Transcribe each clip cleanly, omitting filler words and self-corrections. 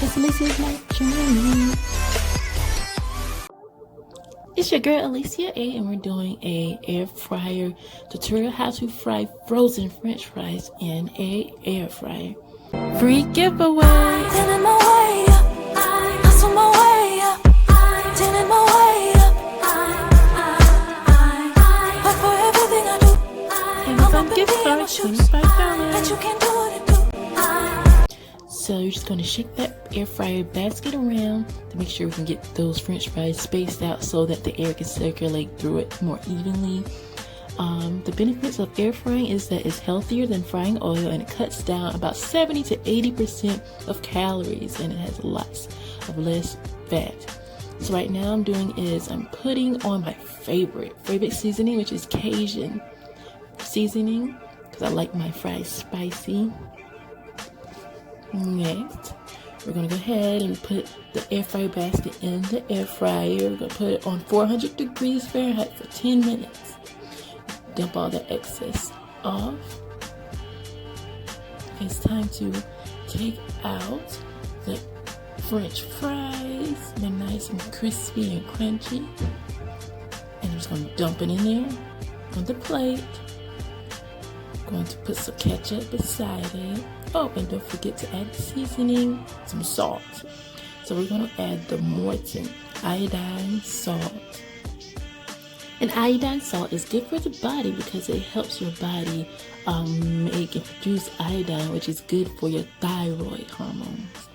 It's Alicia's life journey. It's your girl Alicia A, and we're doing a air fryer tutorial how to fry frozen French fries in a air fryer. Free giveaway. Gift card, $25. So you're just going to shake that air fryer basket around to make sure we can get those French fries spaced out so that the air can circulate through it more evenly. The benefits of air frying is that it's healthier than frying oil, and it cuts down about 70 to 80% of calories, and it has lots of less fat. So right now I'm putting on my favorite seasoning, which is Cajun seasoning, because I like my fries spicy. Next, we're going to go ahead and put the air fryer basket in the air fryer. We're going to put it on 400 degrees Fahrenheit for 10 minutes. Dump all the excess off. It's time to take out the French fries. They're nice and crispy and crunchy. And I'm just going to dump it in there on the plate. Going to put some ketchup beside it. Oh, and don't forget to add seasoning, some salt. So we're going to add the Morton iodine salt. And iodine salt is good for the body because it helps your body make and produce iodine, which is good for your thyroid hormones.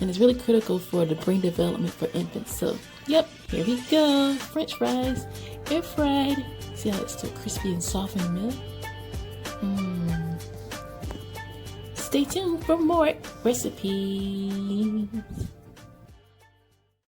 And it's really critical for the brain development for infants. So, yep, here we go. French fries, air fried. See how it's still crispy and soft in the middle? Stay tuned for more recipes.